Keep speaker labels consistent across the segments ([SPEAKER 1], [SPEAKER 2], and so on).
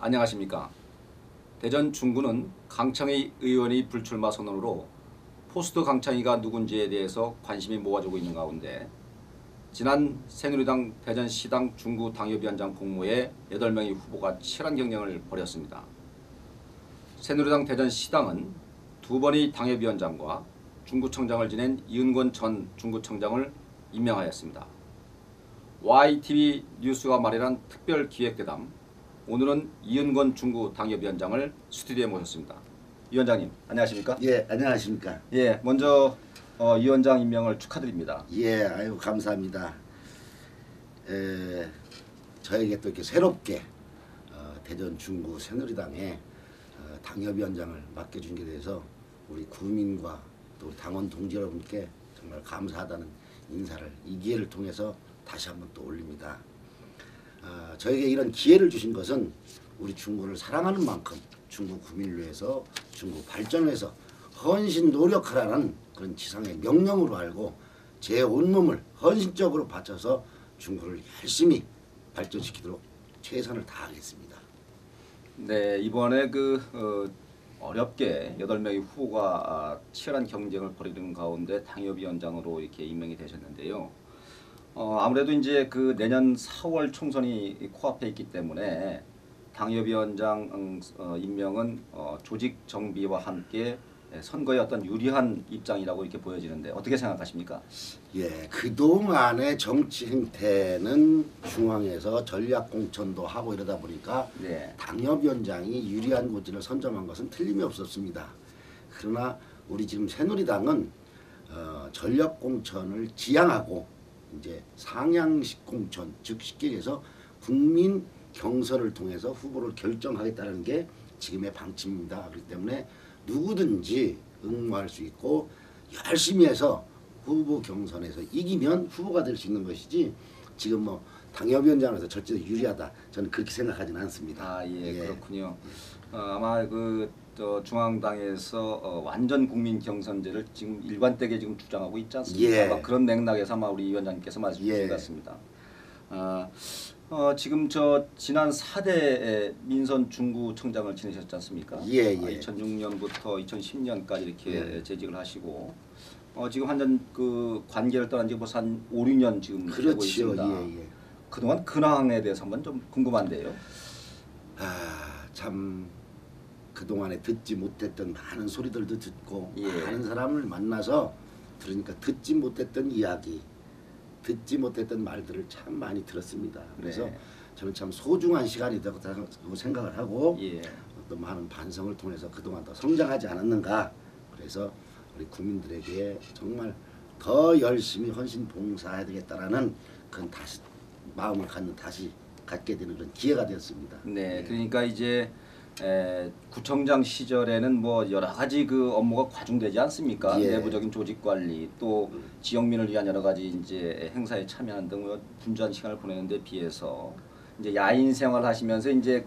[SPEAKER 1] 안녕하십니까. 대전 중구는 강창희 의원이 불출마 선언으로 포스트 강창희가 누군지에 대해서 관심이 모아지고 있는 가운데 지난 새누리당 대전시당 중구 당협위원장 공모에 8명의 후보가 치열한 경쟁을 벌였습니다. 새누리당 대전시당은 2번의 당협위원장과 중구청장을 지낸 이은권 전 중구청장을 임명하였습니다. YTV 뉴스가 마련한 특별기획대담, 오늘은 이은권 중구 당협위원장을 스튜디오에 모셨습니다. 위원장님 안녕하십니까?
[SPEAKER 2] 예, 안녕하십니까?
[SPEAKER 1] 예, 먼저 위원장 임명을 축하드립니다.
[SPEAKER 2] 예, 아유 감사합니다. 저에게 또 이렇게 새롭게 대전 중구 새누리당에 당협위원장을 맡겨준 게 돼서 우리 구민과 또 당원 동지 여러분께 정말 감사하다는 인사를 이 기회를 통해서 다시 한번 또 올립니다. 저에게 이런 기회를 주신 것은 우리 중구를 사랑하는 만큼 중구 구민을 위해서 중구 발전을 위해서 헌신 노력하라는 그런 지상의 명령으로 알고 제 온몸을 헌신적으로 바쳐서 중구를 열심히 발전시키도록 최선을 다하겠습니다.
[SPEAKER 1] 네, 이번에 어렵게 8명의 후보가 치열한 경쟁을 벌이는 가운데 당협위원장으로 이렇게 임명이 되셨는데요. 아무래도 이제 내년 4월 총선이 코앞에 있기 때문에 당협위원장 임명은 조직 정비와 함께 선거에 어떤 유리한 입장이라고 이렇게 보여지는데 어떻게 생각하십니까?
[SPEAKER 2] 예, 그동안의 정치 행태는 중앙에서 전략 공천도 하고 이러다 보니까
[SPEAKER 1] 네.
[SPEAKER 2] 당협위원장이 유리한 고지를 선점한 것은 틀림이 없었습니다. 그러나 우리 지금 새누리당은 전략 공천을 지향하고 이제 상향식 공천, 즉 쉽게 얘기해서 국민 경선을 통해서 후보를 결정하겠다는 게 지금의 방침입니다. 그렇기 때문에 누구든지 응모할 수 있고 열심히 해서 후보 경선에서 이기면 후보가 될 수 있는 것이지 지금 뭐 당협위원장에서 절대로 유리하다 저는 그렇게 생각하지는 않습니다.
[SPEAKER 1] 예, 그렇군요. 아마 중앙당에서 완전 국민 경선제를 지금 일관되게 지금 주장하고 있지 않습니까?
[SPEAKER 2] 예.
[SPEAKER 1] 아마 그런 맥락에서 아마 우리 위원장님께서 말씀 주신 것 같습니다. 지금 지난 4대 민선 중구청장을 지내셨지 않습니까?
[SPEAKER 2] 예.
[SPEAKER 1] 2006년부터 2010년까지 이렇게 재직을 하시고 지금 완전 관계를 떠난 지 벌써 한 5, 6년 지금 되고 있습니다.
[SPEAKER 2] 예.
[SPEAKER 1] 그동안 근황에 대해서 한번 좀 궁금한데요.
[SPEAKER 2] 참 그동안에 듣지 못했던 많은 소리들도 듣고
[SPEAKER 1] 예.
[SPEAKER 2] 많은 사람을 만나서 들으니까 듣지 못했던 이야기, 듣지 못했던 말들을 참 많이 들었습니다. 그래서
[SPEAKER 1] 네.
[SPEAKER 2] 저는 참 소중한 시간이라고 생각을 하고
[SPEAKER 1] 예.
[SPEAKER 2] 또 많은 반성을 통해서 그동안 더 성장하지 않았는가. 그래서 우리 국민들에게 정말 더 열심히 헌신 봉사해야 되겠다라는 그런 다시 마음을 갖게 되는 그런 기회가 되었습니다.
[SPEAKER 1] 네, 그러니까 이제 구청장 시절에는 뭐 여러 가지 업무가 과중되지 않습니까?
[SPEAKER 2] 예.
[SPEAKER 1] 내부적인 조직 관리, 또 지역민을 위한 여러 가지 이제 행사에 참여하는 등 분주한 시간을 보내는 데 비해서 이제 야인 생활 하시면서 이제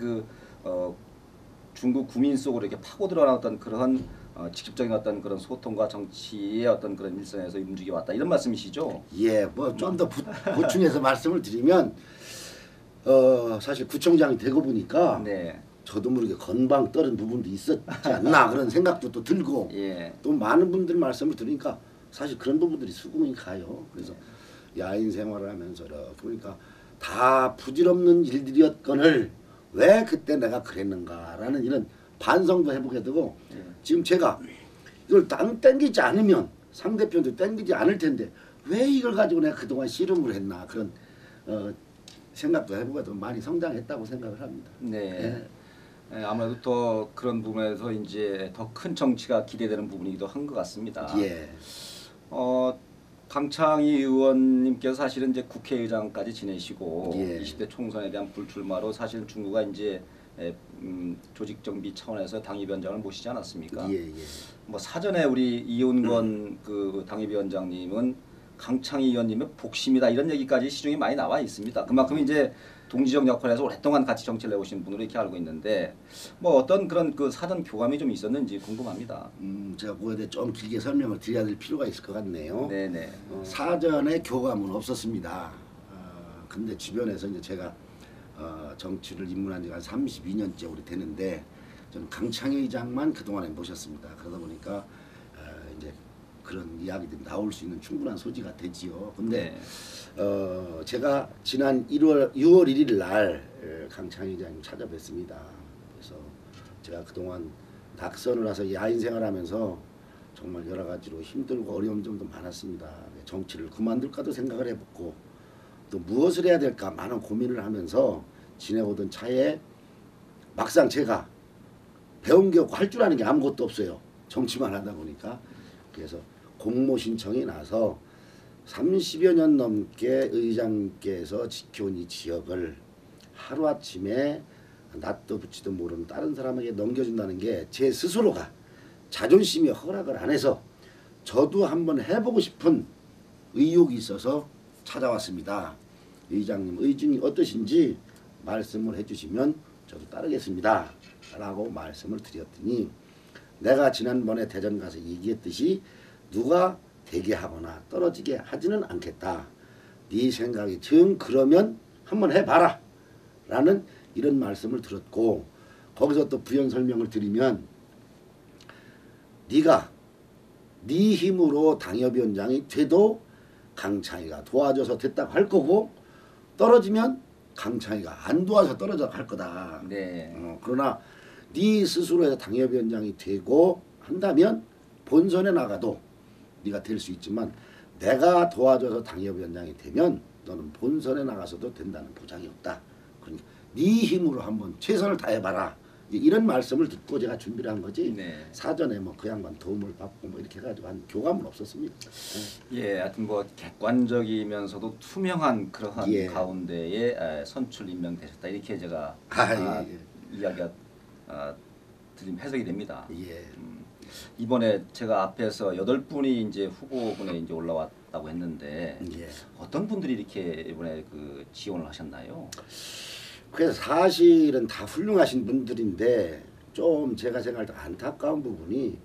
[SPEAKER 1] 중국 구민 속으로 이렇게 파고 들어갔던 그런 직접적인 어떤 그런 소통과 정치의 어떤 그런 일선에서 움직여 왔다 이런 말씀이시죠?
[SPEAKER 2] 예, 뭐 좀 더 보충해서 말씀을 드리면 사실 구청장이 되고 보니까
[SPEAKER 1] 네.
[SPEAKER 2] 저도 모르게 건방 떨은 부분도 있었지 않나 그런 생각도 또 들고
[SPEAKER 1] 예.
[SPEAKER 2] 또 많은 분들 말씀을 들으니까 사실 그런 부분들이 수긍이 가요. 그래서 야인 생활을 하면서 이렇게 보니까 다 부질없는 일들이었거늘 왜 그때 내가 그랬는가라는 이런 반성도 해보게 되고 지금 제가 이걸 땡기지 않으면 상대편도 땡기지 않을 텐데 왜 이걸 가지고 내가 그동안 씨름을 했나 그런 생각도 해보게 되고 많이 성장했다고 생각을 합니다.
[SPEAKER 1] 네. 아무래도 더 그런 부분에서 이제 더 큰 정치가 기대되는 부분이기도 한 것 같습니다.
[SPEAKER 2] 예.
[SPEAKER 1] 강창희 의원님께서 사실은 이제 국회의장까지 지내시고
[SPEAKER 2] 예.
[SPEAKER 1] 20대 총선에 대한 불출마로 사실 중구가 이제 조직 정비 차원에서 당협위원장을 모시지 않았습니까?
[SPEAKER 2] 예.
[SPEAKER 1] 뭐 사전에 우리 이은권 당협위원장님은 강창희 의원님의 복심이다 이런 얘기까지 시중에 많이 나와 있습니다. 그만큼 이제 동지적 역할에서 오랫동안 같이 정치를 해오신 분으로 이렇게 알고 있는데 뭐 어떤 그런 사전 교감이 좀 있었는지 궁금합니다.
[SPEAKER 2] 제가 그거에 대해 좀 길게 설명을 드려야 될 필요가 있을 것 같네요.
[SPEAKER 1] 네네.
[SPEAKER 2] 사전에 교감은 없었습니다. 근데 주변에서 이제 제가 정치를 입문한 지가 한 32년째 우리 되는데 저는 강창희 의장만 그동안에 모셨습니다. 그러다 보니까 이제 그런 이야기들이 나올 수 있는 충분한 소지가 되지요. 근데 제가 지난 6월 1일 날 강창희 의장님 찾아뵀습니다. 그래서 제가 그동안 낙선을 해서 야인 생활하면서 정말 여러 가지로 힘들고 어려운 점도 많았습니다. 정치를 그만둘까도 생각을 해봤고 또 무엇을 해야 될까 많은 고민을 하면서 지내오던 차에 막상 제가 배운 게 없고 할 줄 아는 게 아무것도 없어요. 정치만 하다 보니까. 그래서 공모 신청이 나서 30여 년 넘게 의장께서 지켜온 이 지역을 하루아침에 낯도 붙이도 모르는 다른 사람에게 넘겨준다는 게 제 스스로가 자존심이 허락을 안 해서 저도 한번 해보고 싶은 의욕이 있어서 찾아왔습니다. 의장님 의중이 어떠신지 말씀을 해주시면 저도 따르겠습니다 라고 말씀을 드렸더니 내가 지난번에 대전 가서 얘기했듯이 누가 되게 하거나 떨어지게 하지는 않겠다. 네 생각이 정 그러면 한번 해봐라 라는 이런 말씀을 들었고 거기서 또 부연 설명을 드리면 네가 네 힘으로 당협위원장이 돼도 강창희가 도와줘서 됐다고 할 거고 떨어지면 강창희가 안 도와서 떨어져 갈 거다.
[SPEAKER 1] 네.
[SPEAKER 2] 그러나 네 스스로에서 당협위원장이 되고 한다면 본선에 나가도 네가 될 수 있지만 내가 도와줘서 당협위원장이 되면 너는 본선에 나가서도 된다는 보장이 없다. 그러니까 네 힘으로 한번 최선을 다해봐라. 이런 말씀을 듣고 제가 준비를 한 거지.
[SPEAKER 1] 네.
[SPEAKER 2] 사전에 뭐 그 양반 도움을 받고 뭐 이렇게 해가지고 한 교감은 없었습니다.
[SPEAKER 1] 예, 하여튼 뭐 객관적이면서도 투명한 그러한
[SPEAKER 2] 예.
[SPEAKER 1] 가운데에 선출 임명되셨다 이렇게 제가 이야기가 드림 해석이 됩니다.
[SPEAKER 2] 예.
[SPEAKER 1] 이번에 제가 앞에서 8분이 이제 후보군에 이제 올라왔다고 했는데
[SPEAKER 2] 예.
[SPEAKER 1] 어떤 분들이 이렇게 이번에 그 지원을 하셨나요?
[SPEAKER 2] 그래서 사실은 다 훌륭하신 분들인데 좀 제가 생각할 때 안타까운 부분이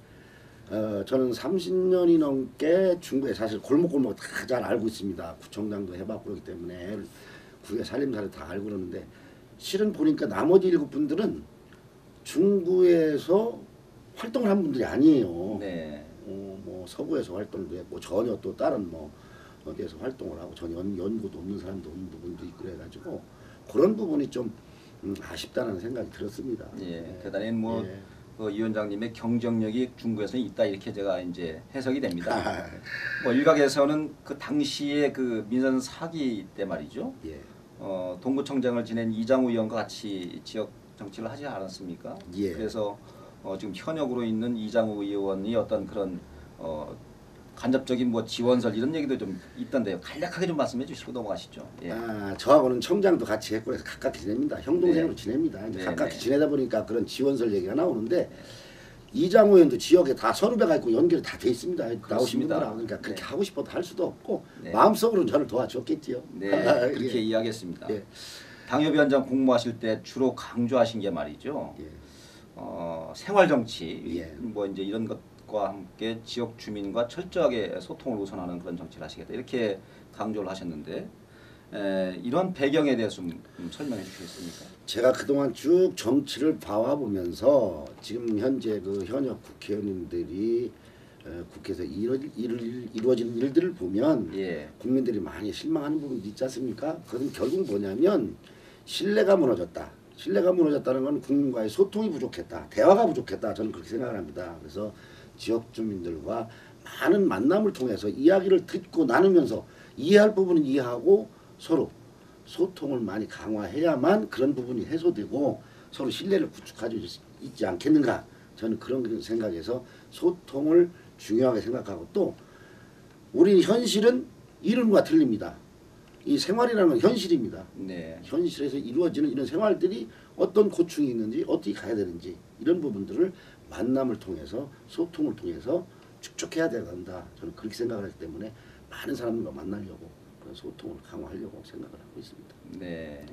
[SPEAKER 2] 저는 30년이 넘게 중구에 사실 골목골목 다 잘 알고 있습니다. 구청장도 해봤고 그렇기 때문에 구의 살림살이 다 알고 그러는데 실은 보니까 나머지 7분들은 중구에서 활동을 한 분들이 아니에요.
[SPEAKER 1] 네.
[SPEAKER 2] 뭐 서구에서 활동도 했고 전혀 또 다른 뭐 어디에서 활동을 하고 전혀 연고도 없는 사람도 없는 부분도 있고 그래가지고 그런 부분이 좀 아쉽다는 생각이 들었습니다.
[SPEAKER 1] 예, 대단히 뭐
[SPEAKER 2] 예.
[SPEAKER 1] 그 위원장님의 경쟁력이 중구에서 있다 이렇게 제가 이제 해석이 됩니다. 뭐 일각에서는 그 당시에 그 민선 사기 때 말이죠.
[SPEAKER 2] 예.
[SPEAKER 1] 동구청장을 지낸 이장우 의원과 같이 지역 정치를 하지 않았습니까?
[SPEAKER 2] 예.
[SPEAKER 1] 그래서 지금 현역으로 있는 이장우 의원이 어떤 그런 간접적인 뭐 지원설 이런 얘기도 좀 있던데요. 간략하게 좀 말씀해 주시고 넘어가시죠. 예.
[SPEAKER 2] 저하고는 청장도 같이 했고 해서 가깝게 지냅니다. 형 동생으로
[SPEAKER 1] 네.
[SPEAKER 2] 지냅니다. 이제
[SPEAKER 1] 네,
[SPEAKER 2] 가깝게
[SPEAKER 1] 네.
[SPEAKER 2] 지내다 보니까 그런 지원설 얘기가 나오는데 이장우 의원도 지역에 다 서류배가 있고 연결이 다 돼 있습니다. 나오신
[SPEAKER 1] 그렇습니다.
[SPEAKER 2] 분들하고 그러니까 그렇게
[SPEAKER 1] 네.
[SPEAKER 2] 하고 싶어도 할 수도 없고
[SPEAKER 1] 네.
[SPEAKER 2] 마음속으로는 저를 도와줬겠지요.
[SPEAKER 1] 네, 그렇게
[SPEAKER 2] 예.
[SPEAKER 1] 이야기했습니다.
[SPEAKER 2] 예.
[SPEAKER 1] 당협위원장 공모하실 때 주로 강조하신 게 말이죠.
[SPEAKER 2] 예.
[SPEAKER 1] 생활 정치,
[SPEAKER 2] 예.
[SPEAKER 1] 뭐 이제 이런 것과 함께 지역 주민과 철저하게 소통을 우선하는 그런 정치를 하시겠다 이렇게 강조를 하셨는데 이런 배경에 대해서 좀 설명해 주시겠습니까?
[SPEAKER 2] 제가 그동안 쭉 정치를 봐와 보면서 지금 현재 그 현역 국회의원님들이 국회에서 이루어지는 일들을 보면
[SPEAKER 1] 예.
[SPEAKER 2] 국민들이 많이 실망하는 부분도 있지 않습니까? 그건 결국 뭐냐면 신뢰가 무너졌다. 신뢰가 무너졌다는 건 국민과의 소통이 부족했다. 대화가 부족했다. 저는 그렇게 생각을 합니다. 그래서 지역 주민들과 많은 만남을 통해서 이야기를 듣고 나누면서 이해할 부분은 이해하고 서로 소통을 많이 강화해야만 그런 부분이 해소되고 서로 신뢰를 구축하지 있지 않겠는가. 저는 그런 생각에서 소통을 중요하게 생각하고 또 우리 현실은 이론과 틀립니다. 이 생활이라는 건 현실입니다.
[SPEAKER 1] 네.
[SPEAKER 2] 현실에서 이루어지는 이런 생활들이 어떤 고충이 있는지 어떻게 가야 되는지 이런 부분들을 만남을 통해서 소통을 통해서 축적해야 된다. 저는 그렇게 생각을 하기 때문에 많은 사람들과 만나려고 그런 소통을 강화하려고 생각을 하고 있습니다.
[SPEAKER 1] 네.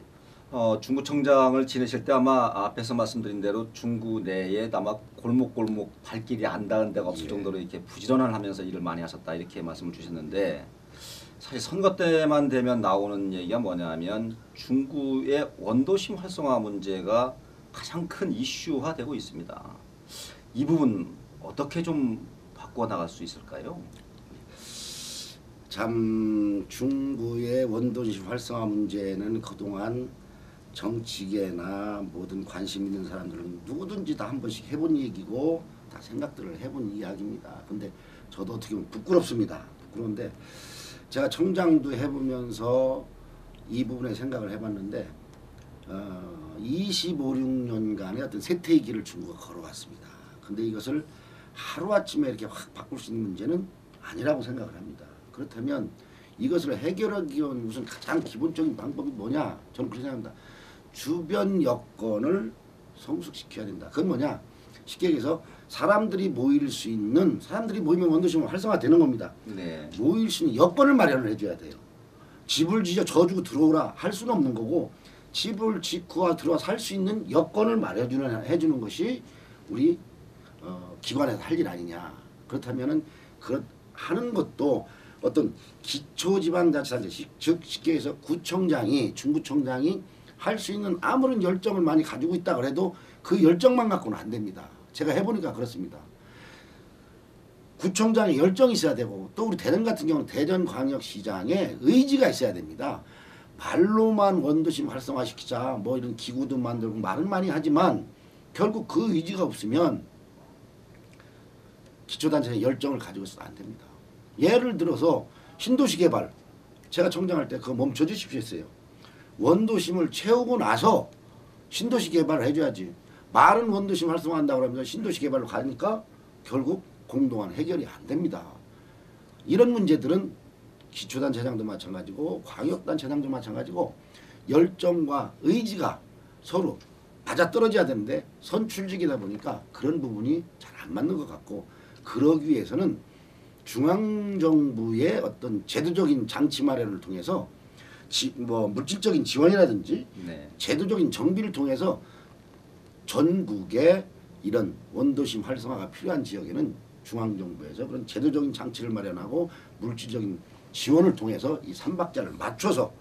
[SPEAKER 1] 중구청장을 지내실 때 아마 앞에서 말씀드린 대로 중구 내에 아마 골목골목 발길이 안 닿은 데가 없을
[SPEAKER 2] 예.
[SPEAKER 1] 정도로 이렇게 부지런을 하면서 일을 많이 하셨다 이렇게 말씀을 주셨는데 사실 선거 때만 되면 나오는 얘기가 뭐냐면 중구의 원도심 활성화 문제가 가장 큰 이슈화되고 있습니다. 이 부분 어떻게 좀 바꿔 나갈 수 있을까요?
[SPEAKER 2] 참 중구의 원도심 활성화 문제는 그동안 정치계나 모든 관심 있는 사람들은 누구든지 다 한 번씩 해본 얘기고 다 생각들을 해본 이야기입니다. 근데 저도 어떻게 보면 부끄럽습니다. 부끄러운데 제가 청장도 해보면서 이 부분에 생각을 해봤는데 25, 6년간의 어떤 쇠퇴의 길을 중국가 걸어왔습니다. 근데 이것을 하루아침에 이렇게 확 바꿀 수 있는 문제는 아니라고 생각을 합니다. 그렇다면 이것을 해결하기 위한 무슨 가장 기본적인 방법이 뭐냐? 저는 그렇게 생각합니다. 주변 여건을 성숙시켜야 된다. 그건 뭐냐? 쉽게 얘기해서 사람들이 모일 수 있는, 사람들이 모이면 원도심은 활성화되는 겁니다.
[SPEAKER 1] 네.
[SPEAKER 2] 모일 수 있는 여건을 마련을 해줘야 돼요. 집을 지어 져주고 들어오라 할 수는 없는 거고, 집을 짓고 들어와 살 수 있는 여건을 해주는 것이 우리 기관에서 할 일 아니냐. 그렇다면은 하는 것도 어떤 기초지방자치단체, 즉 쉽게 해서 구청장이, 중구청장이 할 수 있는 아무런 열정을 많이 가지고 있다 그래도 그 열정만 갖고는 안 됩니다. 제가 해보니까 그렇습니다. 구청장에 열정이 있어야 되고, 또 우리 대전 같은 경우는 대전광역시장에 의지가 있어야 됩니다. 말로만 원도심 활성화시키자 뭐 이런 기구도 만들고 말은 많이 하지만 결국 그 의지가 없으면 기초단체의 열정을 가지고 있어도 안 됩니다. 예를 들어서 신도시 개발, 제가 청장할 때 그거 멈춰 주십시오 했어요. 원도심을 채우고 나서 신도시 개발을 해줘야지. 말은 원도심 활성화한다고 하면서 신도시 개발로 가니까 결국 공동안 해결이 안 됩니다. 이런 문제들은 기초단체장도 마찬가지고 광역단체장도 마찬가지고 열정과 의지가 서로 맞아떨어져야 되는데 선출직이다 보니까 그런 부분이 잘 안 맞는 것 같고, 그러기 위해서는 중앙정부의 어떤 제도적인 장치 마련을 통해서 물질적인 지원이라든지
[SPEAKER 1] 네.
[SPEAKER 2] 제도적인 정비를 통해서 전국에 이런 원도심 활성화가 필요한 지역에는 중앙정부에서 그런 제도적인 장치를 마련하고 물질적인 지원을 통해서 이 삼박자를 맞춰서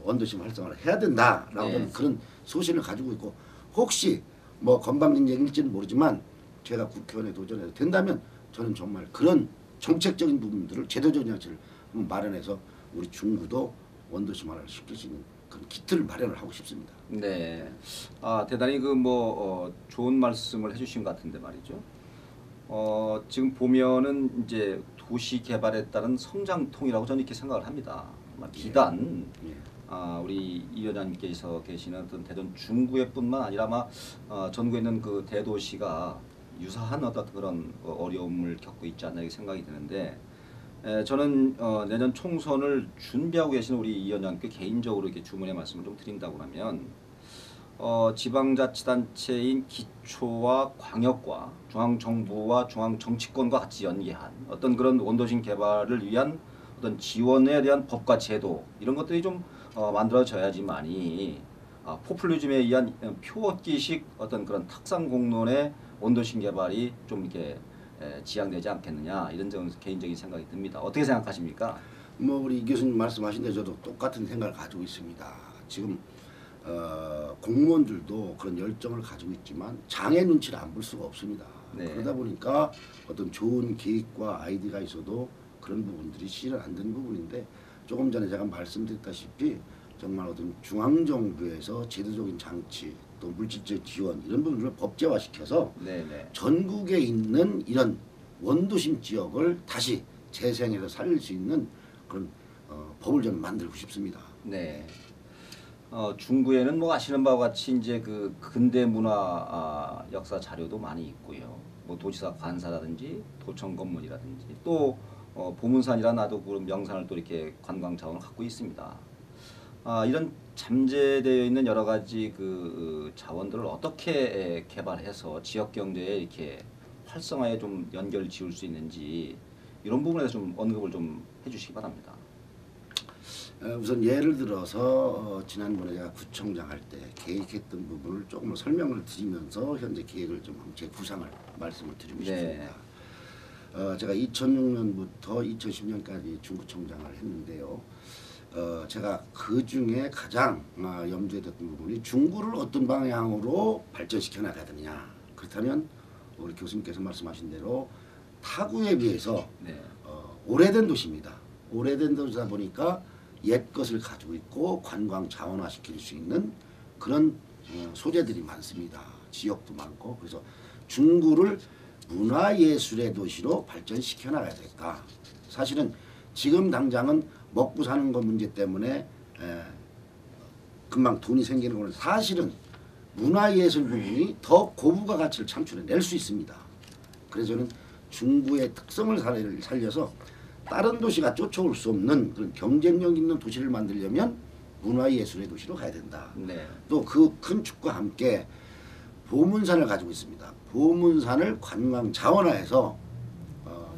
[SPEAKER 2] 원도심 활성화를 해야 된다라고 저는 그런 소신을 가지고 있고, 혹시 뭐 건방진 얘기일지는 모르지만 제가 국회의원에 도전해도 된다면 저는 정말 그런 정책적인 부분들을 제도적인 장치를 마련해서 우리 중구도 원도심화를 시킬 수 있는 그런 기틀을 마련을 하고 싶습니다.
[SPEAKER 1] 네. 대단히 좋은 말씀을 해주신 것 같은데 말이죠. 지금 보면은 이제 도시 개발에 따른 성장통이라고 저는 이렇게 생각을 합니다. 비단 우리 이 위원장님께서 계시는 어떤 대전 중구에뿐만 아니라 전국에 있는 그 대도시가 유사한 어떤 그런 어려움을 겪고 있지 않나 이렇게 생각이 드는데, 저는 내년 총선을 준비하고 계시는 우리 이 위원장님께 개인적으로 이렇게 주문의 말씀을 좀 드린다고 하면, 지방자치단체인 기초와 광역과 중앙정부와 중앙정치권과 같이 연계한 어떤 그런 원도심 개발을 위한 어떤 지원에 대한 법과 제도 이런 것들이 좀 만들어져야지만이 포퓰리즘에 의한 표어끼식 어떤 그런 탁상 공론의 원도심 개발이 좀 이렇게 지향되지 않겠느냐, 이런 개인적인 생각이 듭니다. 어떻게 생각하십니까?
[SPEAKER 2] 우리 이 교수님 말씀하신 대 저도 똑같은 생각을 가지고 있습니다. 지금 공무원들도 그런 열정을 가지고 있지만 장애 눈치를 안 볼 수가 없습니다.
[SPEAKER 1] 네.
[SPEAKER 2] 그러다 보니까 어떤 좋은 계획과 아이디어가 있어도 그런 부분들이 실현 안 되는 부분인데, 조금 전에 제가 말씀드렸다시피 정말 어떤 중앙정부에서 제도적인 장치 또 물질적 지원 이런 부분을 법제화시켜서
[SPEAKER 1] 네네.
[SPEAKER 2] 전국에 있는 이런 원도심 지역을 다시 재생해서 살릴 수 있는 그런 법을 저는 만들고 싶습니다.
[SPEAKER 1] 네. 중구에는 아시는 바와 같이 이제 그 근대 문화 역사 자료도 많이 있고요. 도지사 관사라든지 도청 건물이라든지 또 보문산이라 나도 그 명산을 또 이렇게 관광 자원을 갖고 있습니다. 이런 잠재되어 있는 여러 가지 그 자원들을 어떻게 개발해서 지역 경제에 이렇게 활성화에 좀 연결 지을 수 있는지 이런 부분에서 좀 언급을 좀 해주시기 바랍니다.
[SPEAKER 2] 우선 예를 들어서 지난번에 제가 구청장 할 때 계획했던 부분을 조금 설명을 드리면서 현재 계획을 좀 제 구상을 말씀을 드리고 싶습니다. 제가 2006년부터 2010년까지 중구청장을 했는데요. 제가 그 중에 가장 염두에 뒀던 부분이 중구를 어떤 방향으로 발전시켜 나가야 되느냐. 그렇다면 우리 교수님께서 말씀하신 대로 타구에 비해서
[SPEAKER 1] 네.
[SPEAKER 2] 오래된 도시입니다. 오래된 도시다 보니까 옛 것을 가지고 있고 관광 자원화시킬 수 있는 그런 소재들이 많습니다. 지역도 많고 그래서 중구를 문화예술의 도시로 발전시켜 나가야 될까. 사실은 지금 당장은 먹고 사는 것 문제 때문에 금방 돈이 생기는 거는 사실은 문화예술 부분이 더 고부가 가치를 창출해낼 수 있습니다. 그래서 저는 중구의 특성을 살려서 다른 도시가 쫓아올 수 없는 그런 경쟁력 있는 도시를 만들려면 문화예술의 도시로 가야 된다.
[SPEAKER 1] 네.
[SPEAKER 2] 또 그 큰 축과 함께 보문산을 가지고 있습니다. 보문산을 관광 자원화해서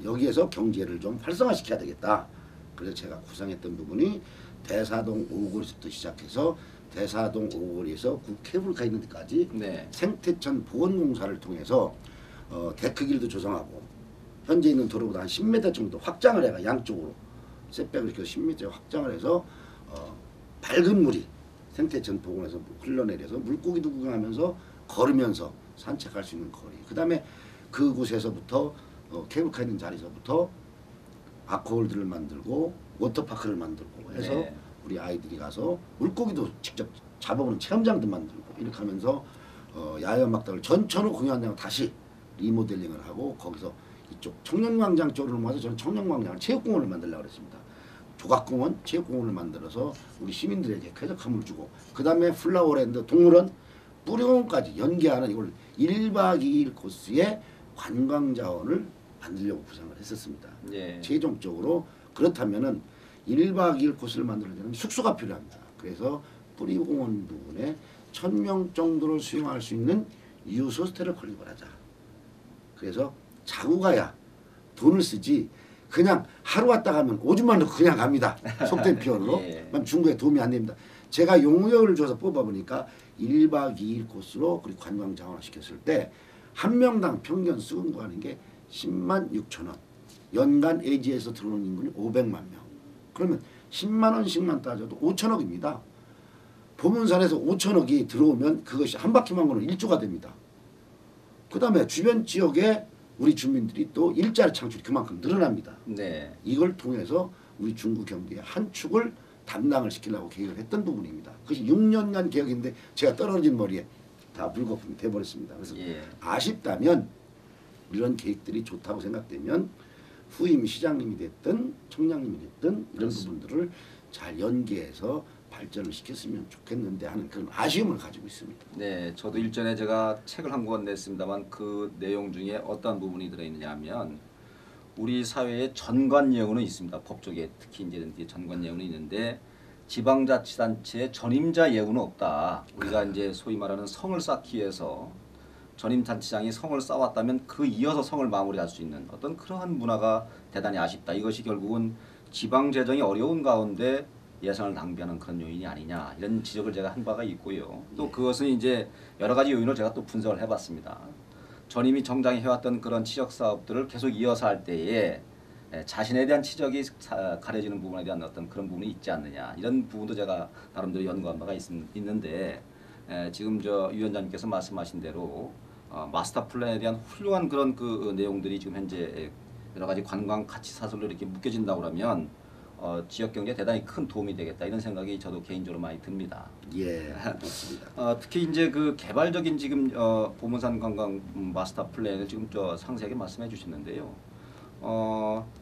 [SPEAKER 2] 여기에서 경제를 좀 활성화시켜야 되겠다. 그래서 제가 구상했던 부분이 대사동 5거리부터 시작해서 대사동 5거리에서 케이블카 있는 데까지
[SPEAKER 1] 네.
[SPEAKER 2] 생태천 보건공사를 통해서 데크길도 조성하고 현재 있는 도로보다 한 10m 정도 확장을 해가 양쪽으로 셋백을 이렇게 10m 확장을 해서 밝은 물이 생태천 보건에서 흘러내려서 물고기도 구경하면서 걸으면서 산책할 수 있는 거리. 그 다음에 그곳에서부터 케이블카 있는 자리에서부터 아쿠아홀드를 만들고 워터파크를 만들고 해서
[SPEAKER 1] 네.
[SPEAKER 2] 우리 아이들이 가서 물고기도 직접 잡아보는 체험장도 만들고 이렇게 하면서 야외음악단을 전천후 공연장을 다시 리모델링을 하고 거기서 이쪽 청년광장 쪽으로 넘어가서 저는 청년광장을 체육공원을 만들려고 그랬습니다. 조각공원, 체육공원을 만들어서 우리 시민들에게 쾌적함을 주고 그 다음에 플라워랜드, 동물원, 뿌리공원까지 연계하는 이걸 1박 2일 코스의 관광자원을 만들려고 구상을 했었습니다.
[SPEAKER 1] 예.
[SPEAKER 2] 최종적으로 그렇다면은 1박 2일 코스를 만들려면 숙소가 필요합니다. 그래서 뿌리공원 부분에 1000명 정도를 수용할 수 있는 유스 호스텔을 건립을 하자. 그래서 자고 가야 돈을 쓰지 그냥 하루 왔다 가면 오줌만 넣고 그냥 갑니다. 속된 표현으로.
[SPEAKER 1] 예.
[SPEAKER 2] 그럼 중국에 도움이 안 됩니다. 제가 용역을 줘서 뽑아보니까 1박 2일 코스로 그리고 관광 자원화 시켰을 때 한 명당 평균 수급하는 게 10만 6천 원. 연간 AG에서 들어오는 인구는 500만 명. 그러면 10만 원씩만 따져도 5천억입니다. 보문산에서 5천억이 들어오면 그것이 한 바퀴만 거는 1조가 됩니다. 그 다음에 주변 지역에 우리 주민들이 또 일자리 창출이 그만큼 늘어납니다.
[SPEAKER 1] 네.
[SPEAKER 2] 이걸 통해서 우리 중구 경기의 한 축을 담당을 시키려고 계획을 했던 부분입니다. 그것이 6년간 계획인데 제가 떨어진 머리에 다 물거품이 돼버렸습니다. 그래서
[SPEAKER 1] 예.
[SPEAKER 2] 아쉽다면 이런 계획들이 좋다고 생각되면 후임 시장님이 됐든 청장님이 됐든 이런 부분들을 잘 연계해서 발전을 시켰으면 좋겠는데 하는 그런 아쉬움을 가지고 있습니다.
[SPEAKER 1] 네, 저도 일전에 제가 책을 한 권 냈습니다만 그 내용 중에 어떤 부분이 들어있느냐 하면 우리 사회에 전관 예우는 있습니다. 법조계 특히 이제 전관 예우는 있는데 지방자치단체의 전임자 예우는 없다. 우리가 이제 소위 말하는 성을 쌓기 위해서 전임자치장이 성을 쌓았다면 그 이어서 성을 마무리할 수 있는 어떤 그러한 문화가 대단히 아쉽다. 이것이 결국은 지방 재정이 어려운 가운데 예산을 낭비하는 그런 요인이 아니냐 이런 지적을 제가 한 바가 있고요. 또 그것은 이제 여러 가지 요인을 제가 또 분석을 해봤습니다. 전임이 정당이 해왔던 그런 치적 사업들을 계속 이어서 할 때에 자신에 대한 치적이 가려지는 부분에 대한 어떤 그런 부분이 있지 않느냐 이런 부분도 제가 나름대로 연구한 바가 있는데 지금 저 위원장님께서 말씀하신 대로 마스터 플랜에 대한 훌륭한 그런 그 내용들이 지금 현재 여러 가지 관광 가치 사슬로 이렇게 묶여진다고 그러면 지역 경제에 대단히 큰 도움이 되겠다 이런 생각이 저도 개인적으로 많이 듭니다.
[SPEAKER 2] 예, 맞습니다.
[SPEAKER 1] 특히 이제 그 개발적인 지금 보문산 관광 마스터 플랜을 지금 상세하게 말씀해 주셨는데요.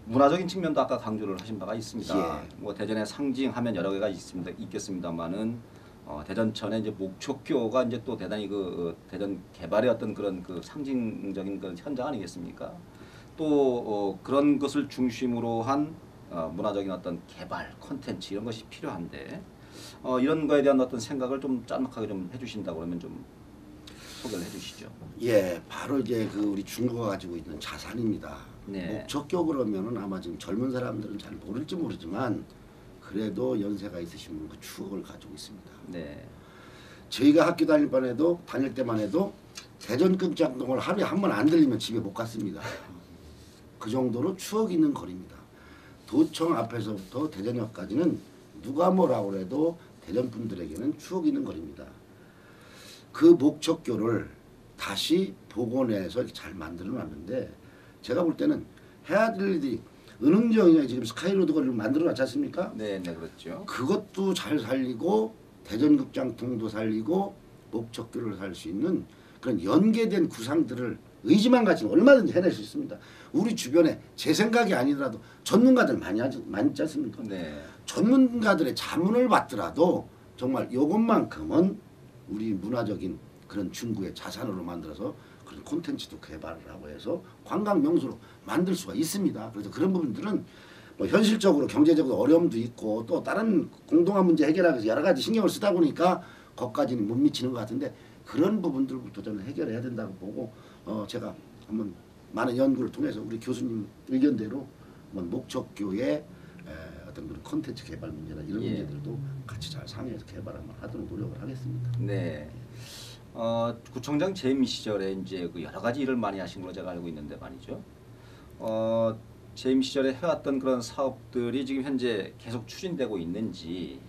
[SPEAKER 1] 문화적인 측면도 아까 강조를 하신 바가 있습니다.
[SPEAKER 2] 예.
[SPEAKER 1] 뭐 대전에 상징하면 여러 개가 있겠습니다만은 대전천의 이제 목초교가 이제 또 대단히 그 대전 개발의 어떤 그런 그 상징적인 그런 현장 아니겠습니까? 또 그런 것을 중심으로 한 문화적인 어떤 개발, 콘텐츠 이런 것이 필요한데 이런 거에 대한 어떤 생각을 좀 짤막하게 좀 해주신다고 그러면 좀 소개를 해주시죠.
[SPEAKER 2] 예, 바로 이제 그 우리 중국가 가지고 있는 자산입니다.
[SPEAKER 1] 네.
[SPEAKER 2] 목적교 그러면은 아마 지금 젊은 사람들은 잘 모를지 모르지만 그래도 연세가 있으신 분은 그 추억을 가지고 있습니다.
[SPEAKER 1] 네.
[SPEAKER 2] 저희가 학교 다닐 때만 해도 대전 극장동을 하루에 한 번 안 들리면 집에 못 갔습니다. 그 정도로 추억 있는 거리입니다. 도청 앞에서부터 대전역까지는 누가 뭐라고 해도 대전 분들에게는 추억 있는 거리입니다. 그 목적교를 다시 복원해서 이렇게 잘 만들어 놨는데 제가 볼 때는 해야 될 일이 은흥정이 지금 스카이로드 거리를 만들어 놨지 않습니까?
[SPEAKER 1] 네, 네, 그렇죠.
[SPEAKER 2] 그것도 잘 살리고 대전극장통도 살리고 목적교를 살 수 있는 그런 연계된 구상들을 의지만 가지면 얼마든지 해낼 수 있습니다. 우리 주변에 제 생각이 아니더라도 전문가들 많이 있지 않습니까?
[SPEAKER 1] 네.
[SPEAKER 2] 전문가들의 자문을 받더라도 정말 이것만큼은 우리 문화적인 그런 중구의 자산으로 만들어서 그런 콘텐츠도 개발을 하고 해서 관광 명소로 만들 수가 있습니다. 그래서 그런 부분들은 뭐 현실적으로 경제적으로 어려움도 있고 또 다른 공동한 문제 해결하기 위해서 여러 가지 신경을 쓰다 보니까 거기까지는 못 미치는 것 같은데 그런 부분들부터 저는 해결해야 된다고 보고 제가 한번 많은 연구를 통해서 우리 교수님 의견대로 한번 목적교의 어떤 그런 콘텐츠 개발 문제나 이런
[SPEAKER 1] 예.
[SPEAKER 2] 문제들도 같이 잘 상의해서 개발 한번 하도록 노력을 하겠습니다.
[SPEAKER 1] 네. 구청장 재임 시절에 이제 그 여러 가지 일을 많이 하신 걸로 제가 알고 있는데 말이죠. 재임 시절에 해왔던 그런 사업들이 지금 현재 계속 추진되고 있는지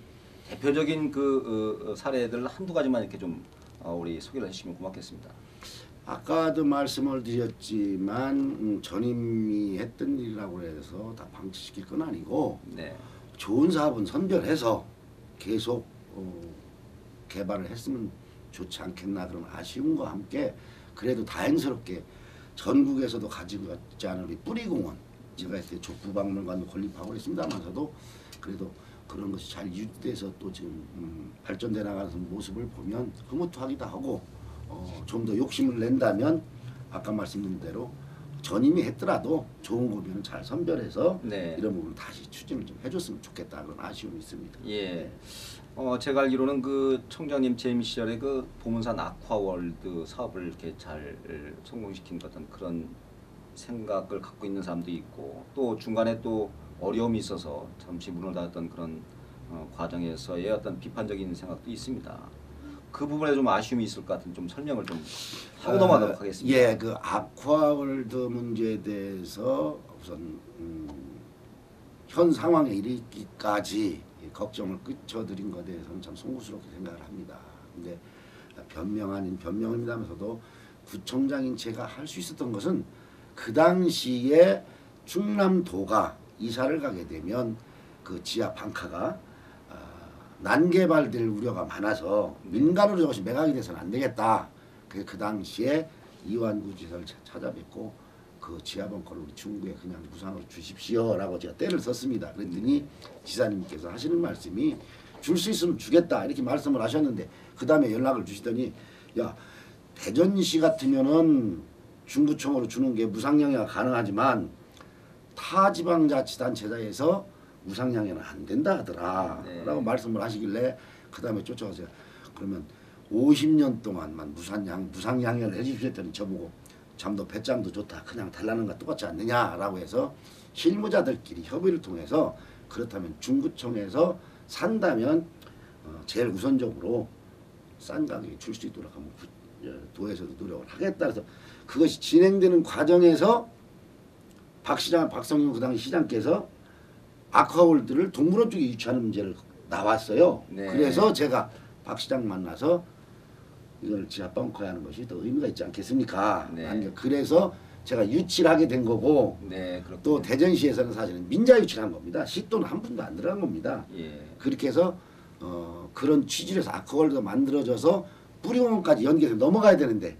[SPEAKER 1] 대표적인 그 사례들 한두 가지만 이렇게 좀 우리 소개를 해주시면 고맙겠습니다.
[SPEAKER 2] 아까도 말씀을 드렸지만 전임이 했던 일이라고 해서 다 방치시킬 건 아니고
[SPEAKER 1] 네.
[SPEAKER 2] 좋은 사업은 선별해서 계속 개발을 했으면 좋지 않겠나 그런 아쉬움과 함께 그래도 다행스럽게 전국에서도 가지고 있지 않은 우리 뿌리공원 제가 이때 족구박물관도 건립하고 있습니다만서도 그래도 그런 것이 잘 유지돼서 또 지금 발전돼 나가는 모습을 보면 흐뭇하기도 하고 좀 더 욕심을 낸다면 아까 말씀드린 대로 전임이 했더라도 좋은 거면 잘 선별해서
[SPEAKER 1] 네.
[SPEAKER 2] 이런 부분 다시 추진을 좀 해줬으면 좋겠다 그런 아쉬움이 있습니다.
[SPEAKER 1] 예. 제가 알기로는 그 청장님 재임 시절에 그 보문산 아쿠아월드 사업을 이렇게 잘 성공시킨 어떤 그런 생각을 갖고 있는 사람도 있고 또 중간에 또 어려움이 있어서 잠시 문을 닫았던 그런 과정에서의 어떤 비판적인 생각도 있습니다. 그 부분에 좀 아쉬움이 있을 것 같은 좀 설명을 좀 하고 넘어가도록 하겠습니다.
[SPEAKER 2] 예, 그 아쿠아월드 문제에 대해서 우선 현 상황에 이르기까지 걱정을 끼쳐드린 것에 대해서는 참 송구스럽게 생각을 합니다. 근데 변명 아닌 변명입니다면서도 구청장인 제가 할 수 있었던 것은 그 당시에 충남도가 이사를 가게 되면 그 지하 방카가 난개발될 우려가 많아서 민간으로 저것이 매각이 돼서는 안 되겠다. 그래서 그 당시에 이완구 지사를 찾아뵙고 그 지하 벙커를 우리 중구에 그냥 무상으로 주십시오라고 제가 때를 썼습니다. 그랬더니 지사님께서 하시는 말씀이 줄 수 있으면 주겠다 이렇게 말씀을 하셨는데 그 다음에 연락을 주시더니 야 대전시 같으면은 중구청으로 주는 게 무상양해가 가능하지만 타 지방자치단체에서 무상양해는 안 된다 하더라 라고 말씀을 하시길래 그 다음에 쫓아가서 그러면 50년 동안만 무상양해를 해주십시오 했더니 저보고 잠도 배짱도 좋다 그냥 달라는 거 똑같지 않느냐라고 해서 실무자들끼리 협의를 통해서 그렇다면 중구청에서 산다면 제일 우선적으로 싼 가격에 줄 수 있도록 하면 도에서도 노력을 하겠다 그래서 그것이 진행되는 과정에서 박성윤 그 당시 시장께서 아쿠아월드를 동물원 쪽에 유치하는 문제를 나왔어요.
[SPEAKER 1] 네.
[SPEAKER 2] 그래서 제가 박 시장 만나서 이걸 지하 벙커에 하는 것이 더 의미가 있지 않겠습니까?
[SPEAKER 1] 네.
[SPEAKER 2] 그래서 제가 유치를 하게 된 거고
[SPEAKER 1] 네,
[SPEAKER 2] 또 대전시에서는 사실은 민자 유치를 한 겁니다. 시도는 한 푼도 안 들어간 겁니다.
[SPEAKER 1] 예.
[SPEAKER 2] 그렇게 해서 그런 취지로 해서 아쿠아월드가 만들어져서 뿌리공원까지 연계해서 넘어가야 되는데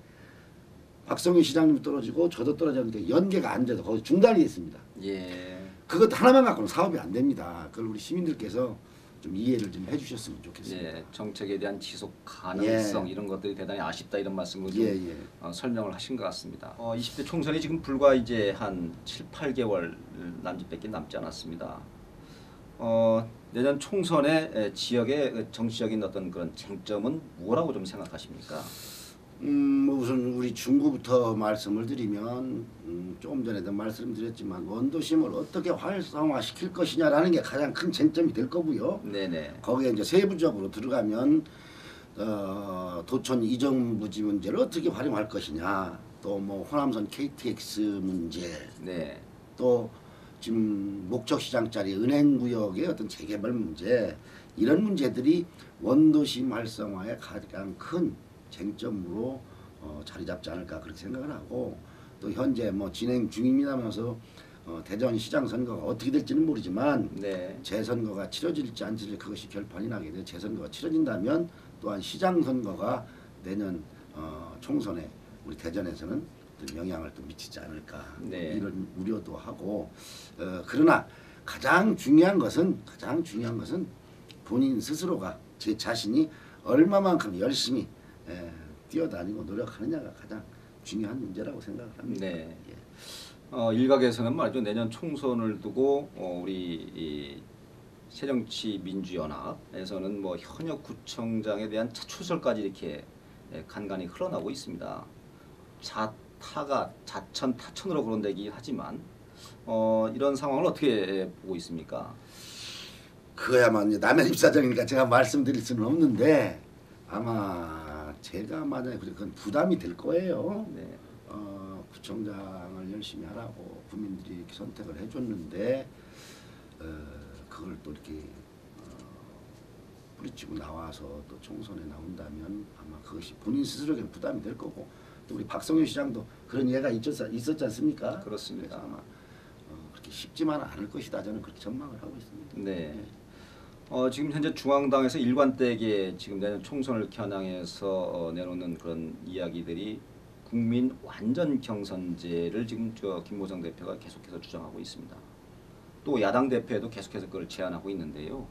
[SPEAKER 2] 박성윤 시장님이 떨어지고 저도 떨어졌는데 연계가 안 돼서 거기 중단이 됐습니다.
[SPEAKER 1] 예.
[SPEAKER 2] 그것 하나만 갖고는 사업이 안 됩니다. 그걸 우리 시민들께서 좀 이해를 좀 해주셨으면 좋겠습니다.
[SPEAKER 1] 예, 정책에 대한 지속 가능성 이런 것들이 대단히 아쉽다 이런 말씀으로 좀 설명을 하신 것 같습니다. 20대 총선이 지금 불과 이제 한 7, 8개월 남짓밖에 남지 않았습니다. 내년 총선의 지역의 정치적인 어떤 그런 쟁점은 뭐라고 좀 생각하십니까?
[SPEAKER 2] 우선 우리 중구부터 말씀을 드리면 조금 전에도 말씀드렸지만 원도심을 어떻게 활성화시킬 것이냐라는 게 가장 큰 쟁점이 될 거고요.
[SPEAKER 1] 네네.
[SPEAKER 2] 거기에 이제 세부적으로 들어가면 도촌 이정부지 문제를 어떻게 활용할 것이냐, 또 뭐 호남선 KTX 문제,
[SPEAKER 1] 네.
[SPEAKER 2] 또 지금 목적시장짜리 은행구역의 어떤 재개발 문제 이런 문제들이 원도심 활성화의 가장 큰 쟁점으로 자리 잡지 않을까 그렇게 생각을 하고 또 현재 뭐 진행 중입니다면서 대전시장 선거가 어떻게 될지는 모르지만
[SPEAKER 1] 네.
[SPEAKER 2] 재선거가 치러질지 안 치러질지 그것이 결판이 나게 돼 재선거가 치러진다면 또한 시장 선거가 내년 총선에 우리 대전에서는 또 영향을 또 미치지 않을까
[SPEAKER 1] 네.
[SPEAKER 2] 이런 우려도 하고 그러나 가장 중요한 것은 본인 스스로가 제 자신이 얼마만큼 열심히 뛰어다니고 노력하느냐가 가장 중요한 문제라고 생각을 합니다.
[SPEAKER 1] 네.
[SPEAKER 2] 예.
[SPEAKER 1] 일각에서는 말이죠. 내년 총선을 두고 우리 이 새정치민주연합에서는 뭐 현역 구청장에 대한 차출설까지 이렇게 간간히 흘러나오고 있습니다. 자천 타천으로 거론되긴 하지만 이런 상황을 어떻게 보고 있습니까?
[SPEAKER 2] 그야말로 이제 남의 입사정이니까 제가 말씀드릴 수는 없는데 아마 제가 만약에 그건 부담이 될 거예요.
[SPEAKER 1] 네.
[SPEAKER 2] 구청장을 열심히 하라고 국민들이 이렇게 선택을 해줬는데 그걸 또 이렇게 뿌리치고 나와서 또 총선에 나온다면 아마 그것이 본인 스스로에게는 부담이 될 거고 또 우리 박성효 시장도 그런 예가 있었지 않습니까?
[SPEAKER 1] 그렇습니다.
[SPEAKER 2] 그래서 아마 그렇게 쉽지만은 않을 것이다 저는 그렇게 전망을 하고 있습니다.
[SPEAKER 1] 네. 지금 현재 중앙당에서 일관되게 지금 내년 총선을 겨냥해서 내놓는 그런 이야기들이 국민 완전 경선제를 지금 김무성 대표가 계속해서 주장하고 있습니다. 또 야당 대표도 계속해서 그걸 제안하고 있는데요.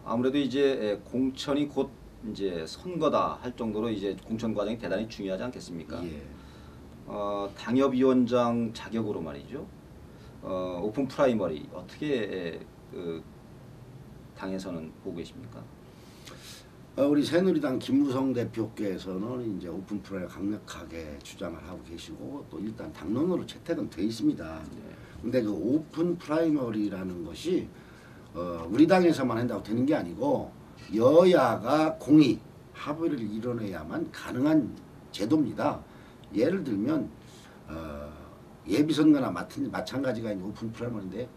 [SPEAKER 1] 아무래도 이제 공천이 곧 이제 선거다 할 정도로 이제 공천 과정이 대단히 중요하지 않겠습니까?
[SPEAKER 2] 예.
[SPEAKER 1] 당협위원장 자격으로 말이죠. 오픈 프라이머리 어떻게 당에서는 보고 계십니까?
[SPEAKER 2] 우리 새누리당 김무성 대표께서는 이제 오픈 프라이를 강력하게 주장을 하고 계시고 또 일단 당론으로 채택은 돼 있습니다.
[SPEAKER 1] 네.
[SPEAKER 2] 근데 그 오픈 프라이머리라는 것이 우리 당에서만 한다고 되는 게 아니고 여야가 공의 합의를 이뤄내야만 가능한 제도입니다. 예를 들면 예비선거나 마찬가지가 있는 오픈 프라이머리인데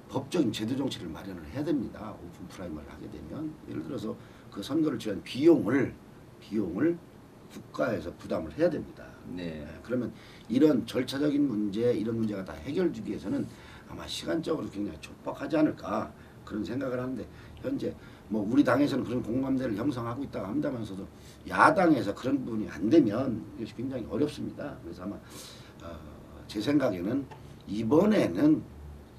[SPEAKER 2] 법적인 제도 정치를 마련을 해야 됩니다. 오픈 프라이머리를 하게 되면 예를 들어서 그 선거를 위한 비용을 국가에서 부담을 해야 됩니다.
[SPEAKER 1] 네.
[SPEAKER 2] 그러면 이런 절차적인 문제 이런 문제가 다 해결되기 위해서는 아마 시간적으로 굉장히 촉박하지 않을까 그런 생각을 하는데 현재 뭐 우리 당에서는 그런 공감대를 형성하고 있다고 합니다면서도 야당에서 그런 부분이 안 되면 이것이 굉장히 어렵습니다. 그래서 아마 제 생각에는 이번에는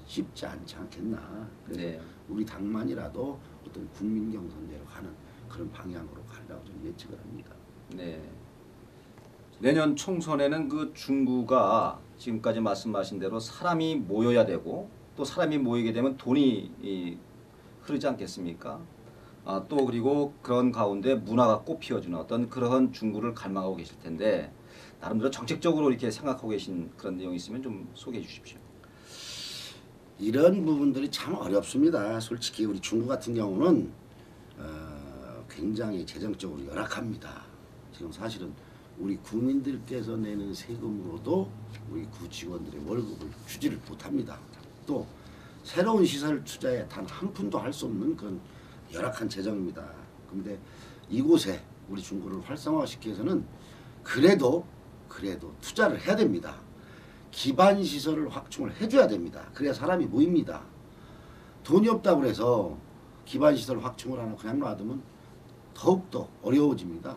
[SPEAKER 2] 쉽지 않지 않겠나.
[SPEAKER 1] 네.
[SPEAKER 2] 우리 당만이라도 어떤 국민 경선제로 가는 그런 방향으로 가리라고 좀 예측을 합니다.
[SPEAKER 1] 네. 내년 총선에는 그 중구가 지금까지 말씀하신 대로 사람이 모여야 되고 또 사람이 모이게 되면 돈이 흐르지 않겠습니까? 또 그리고 그런 가운데 문화가 꽃피워주는 어떤 그런 중구를 갈망하고 계실 텐데 나름대로 정책적으로 이렇게 생각하고 계신 그런 내용이 있으면 좀 소개해 주십시오.
[SPEAKER 2] 이런 부분들이 참 어렵습니다. 솔직히 우리 중구 같은 경우는 굉장히 재정적으로 열악합니다. 지금 사실은 우리 국민들께서 내는 세금으로도 우리 구 직원들의 월급을 주지를 못합니다. 또 새로운 시설 투자에 단 한 푼도 할 수 없는 그런 열악한 재정입니다. 그런데 이곳에 우리 중구를 활성화시키기 위해서는 그래도 투자를 해야 됩니다. 기반 시설을 확충을 해줘야 됩니다. 그래야 사람이 모입니다. 돈이 없다고 해서 기반 시설 확충을 하나 그냥 놔두면 더욱더 어려워집니다.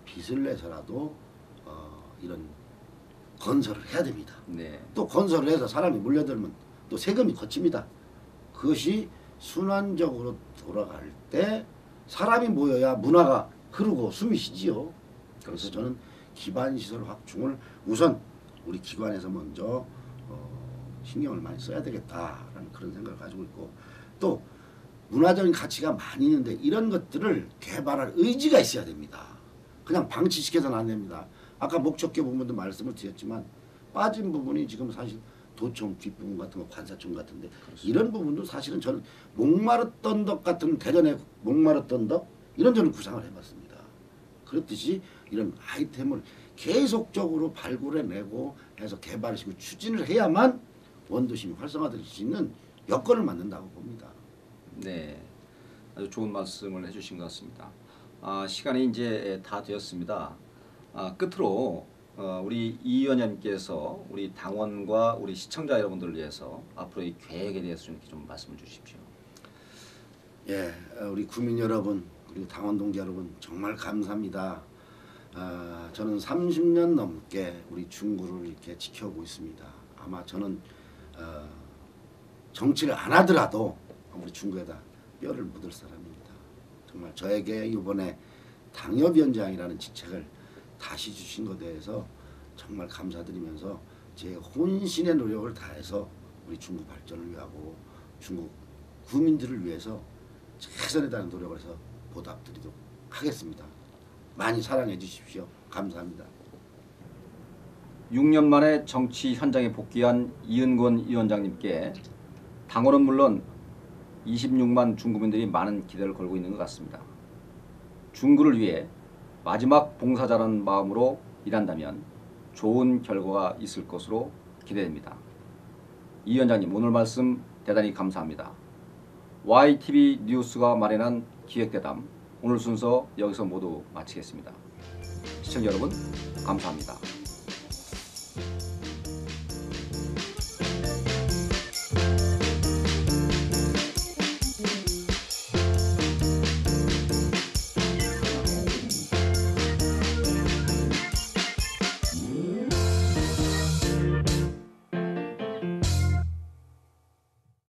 [SPEAKER 2] 빚을 내서라도 이런 건설을 해야 됩니다.
[SPEAKER 1] 네.
[SPEAKER 2] 또 건설을 해서 사람이 몰려들면 또 세금이 거칩니다. 그것이 순환적으로 돌아갈 때 사람이 모여야 문화가 흐르고 숨이 쉬지요. 그래서 저는 기반 시설 확충을 우선 우리 기관에서 먼저 신경을 많이 써야 되겠다라는 그런 생각을 가지고 있고 또 문화적인 가치가 많이 있는데 이런 것들을 개발할 의지가 있어야 됩니다. 그냥 방치시켜서는 안 됩니다. 아까 목적계 부분도 말씀을 드렸지만 빠진 부분이 지금 사실 도청 뒷부분 같은 거 관사청 같은데 그렇습니다. 이런 부분도 사실은 저는 목마르던 덕 같은 대전의 목마르던 덕 이런 저는 구상을 해봤습니다. 그렇듯이 이런 아이템을 계속적으로 발굴해내고 해서 개발시키고 추진을 해야만 원도심이 활성화될 수 있는 여건을 만든다고 봅니다.
[SPEAKER 1] 네, 아주 좋은 말씀을 해주신 것 같습니다. 시간이 이제 다 되었습니다. 끝으로 우리 이 의원님께서 우리 당원과 우리 시청자 여러분들을 위해서 앞으로의 계획에 대해서 좀 이렇게 좀 말씀을 주십시오.
[SPEAKER 2] 예, 우리 구민 여러분 그리고 당원 동지 여러분 정말 감사합니다. 저는 30년 넘게 우리 중구를 이렇게 지켜오고 있습니다. 아마 저는 정치를 안 하더라도 우리 중구에다 뼈를 묻을 사람입니다. 정말 저에게 이번에 당협위원장이라는 직책을 다시 주신 것에 대해서 정말 감사드리면서 제 혼신의 노력을 다해서 우리 중구 발전을 위하고 중구 구민들을 위해서 최선에 다하는 노력을 해서 보답드리도록 하겠습니다. 많이 사랑해 주십시오. 감사합니다.
[SPEAKER 1] 6년 만에 정치 현장에 복귀한 이은권 위원장님께 당원은 물론 26만 중구민들이 많은 기대를 걸고 있는 것 같습니다. 중구를 위해 마지막 봉사자라는 마음으로 일한다면 좋은 결과가 있을 것으로 기대됩니다. 이 위원장님 오늘 말씀 대단히 감사합니다. YTV 뉴스가 마련한 기획대담 오늘 순서 여기서 모두 마치겠습니다. 시청자 여러분 감사합니다.